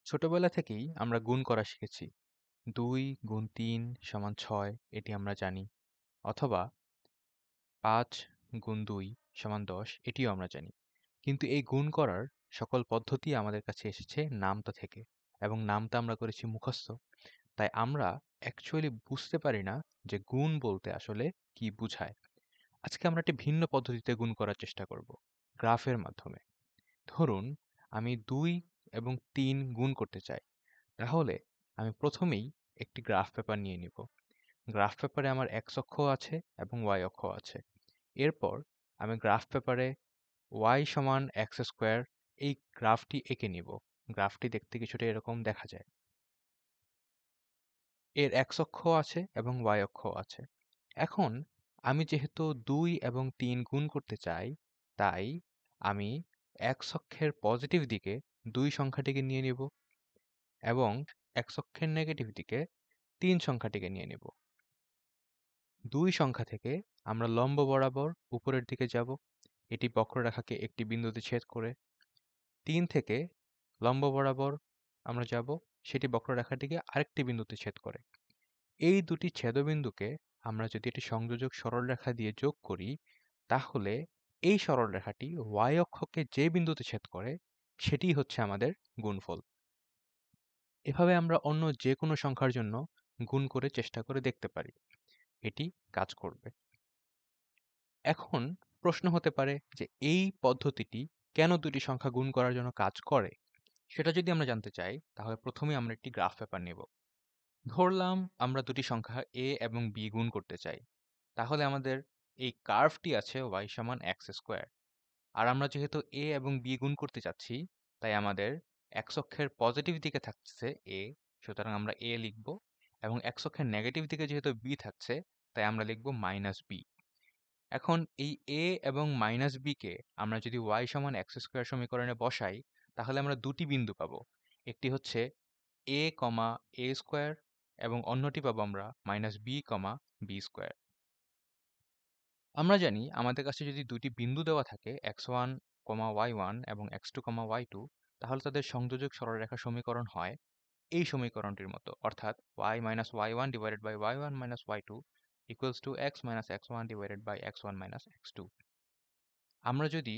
ছোটবেলা থেকেই আমরা গুণ করা শিখেছি। ২ গুণ ৩ সমান ৬ এটি আমরা জানি। অথবা ৫ গুণ ২ সমান ১০ এটিও আমরা জানি। কিন্তু এই গুণ করার সকল পদ্ধতি আমাদের কাছে এসেছে নামতা থেকে এবং নামতা আমরা করেছি মুখস্থ। তাই আমরা অ্যাকচুয়ালি বুঝতে পারি না যে গুণ বলতে আসলে কি বুঝায়। আজকে আমরা একটি ভিন্ন পদ্ধতিতে গুণ করার চেষ্টা করব। গ্রাফের মাধ্যমে। ধরুন আমি ২ এবং ৩ গুণ করতে চাই। তাহলে আমি প্রথমেই একটি গ্রাফ পেপার নিয়ে নিব। গ্রাফ পেপারে আমার এক্স অক্ষ আছে এবং ওয়াই অক্ষ আছে। এরপর আমি গ্রাফ পেপারে ওয়াই সমান এক্স স্কোয়ার এই গ্রাফটি এঁকে নিব। গ্রাফটি দেখতে কিছুটা এরকম দেখা যায়। এর এক্স অক্ষ আছে এবং ওয়াই অক্ষ আছে। এখন আমি যেহেতু ২ এবং ৩ গুণ করতে চাই, তাই আমি এক্স অক্ষের পজিটিভ দিকে ২ সংখ্যাটিকে নিয়ে নিব এবং এক্স অক্ষের নেগেটিভ দিকে ৩ সংখ্যাটিকে নিয়ে নিব। ২ সংখ্যা থেকে আমরা লম্ব বরাবর উপরের দিকে যাব। এটি বক্ররেখাকে একটি বিন্দুতে ছেদ করে। ৩ থেকে লম্ব বরাবর আমরা যাব। সেটি বক্ররেখাটিকে আরেকটি বিন্দুতে ছেদ করে। এই দুটি ছেদবিন্দুকে আমরা যদি একটি সংযোজক সরলরেখা দিয়ে যোগ করি, তাহলে এই সরলরেখাটি y অক্ষকে যে বিন্দুতে ছেদ করে, সেটিই হচ্ছে আমাদের গুণফল। এভাবে আমরা অন্য যেকোনো সংখ্যার জন্য গুণ করে চেষ্টা করে দেখতে পারি। এটি কাজ করবে। এখন প্রশ্ন হতে পারে যে এই পদ্ধতিটি কেন দুটি সংখ্যা গুণ করার জন্য কাজ করে? সেটা যদি আমরা জানতে চাই, তাহলে প্রথমেই আমরা একটি গ্রাফ পেপার নেব। ধরলাম আমরা দুটি সংখ্যা a এবং b গুণ করতে চাই। তাহলে আমাদের এই কার্ভটি আছে y সমান x স্কোয়ার। আর আমরা যেহেতু a এবং b গুণ করতে চাচ্ছি, তাই আমাদের x অক্ষের পজিটিভ দিকে থাকছে a, সুতরাং আমরা a লিখব এবং x অক্ষের নেগেটিভ দিকে যেহেতু b থাকছে, তাই আমরা লিখব মাইনাস b। এখন এই a এবং মাইনাস b কে আমরা যদি y সমান x স্কোয়ার সমীকরণে বসাই, তাহলে আমরা দুটি বিন্দু পাবো। একটি হচ্ছে a, a স্কোয়ার এবং অন্যটি পাবো আমরা মাইনাস b, b স্কোয়ার। আমরা জানি আমাদের কাছে যদি দুটি বিন্দু দেওয়া থাকে x1, y1 এবং x2, y2, তাহলে তাদের সংযোজক সরলরেখা সমীকরণ হয় এই সমীকরণটির মতো, অর্থাৎ y minus y1 divided by y1 minus y2 equals to x minus x1 divided by x1 minus x2। আমরা যদি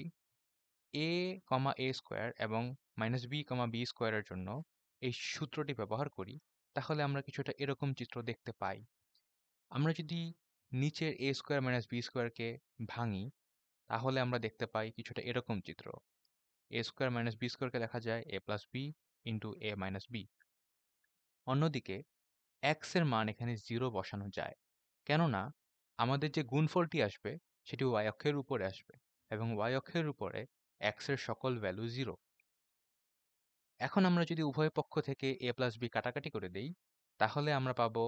a, a স্কোয়ার এবং মাইনাস b, b স্কোয়ারের জন্য এই সূত্রটি ব্যবহার করি, তাহলে আমরা কিছুটা এরকম চিত্র দেখতে পাই। আমরা যদি নিচের a স্কোয়ার মাইনাস b স্কোয়ারকে ভাঙি, তাহলে আমরা দেখতে পাই কিছুটা এরকম চিত্র। a স্কোয়ার মাইনাস b স্কোয়ারকে লেখা যায় a plus b into a minus b। অন্যদিকে x এর মান এখানে 0 বসানো যায়, কেননা আমাদের যে গুণফলটি আসবে সেটি y অক্ষের উপরে আসবে এবং y অক্ষের উপরে x এর সকল ভ্যালু 0। এখন আমরা যদি উভয় পক্ষ থেকে a প্লাস b কাটাকাটি করে দেই, তাহলে আমরা পাবো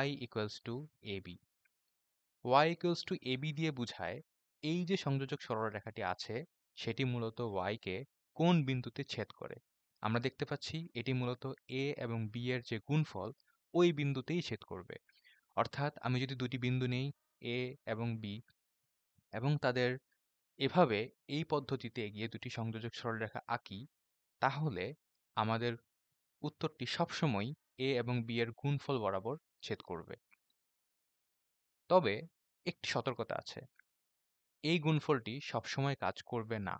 y equals to ab। y equals to ab দিয়ে বুঝায় এই যে সংযোজক সরলরেখাটি আছে, সেটি মূলত y কে কোন বিন্দুতে ছেদ করে। আমরা দেখতে পাচ্ছি এটি মূলত a এবং b এর যে গুণফল, ওই বিন্দুতেই ছেদ করবে। অর্থাৎ আমি যদি দুটি বিন্দু নেই a এবং b এবং তাদের এভাবে এই পদ্ধতিতে এগিয়ে দুটি সংযোজক সরলরেখা আঁকি, তাহলে আমাদের উত্তরটি সবসময় a এবং b এর গুণফল বরাবর ছেদ করবে। তবে একটি সতর্কতা আছে, এই গুণফলটি সবসময় কাজ করবে না।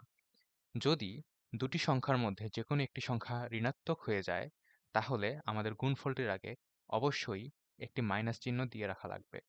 যদি দুটি সংখ্যার মধ্যে যেকোনো একটি সংখ্যা ঋণাত্মক হয়ে যায়, তাহলে আমাদের গুণফলটির আগে অবশ্যই একটি মাইনাস চিহ্ন দিয়ে রাখা লাগবে।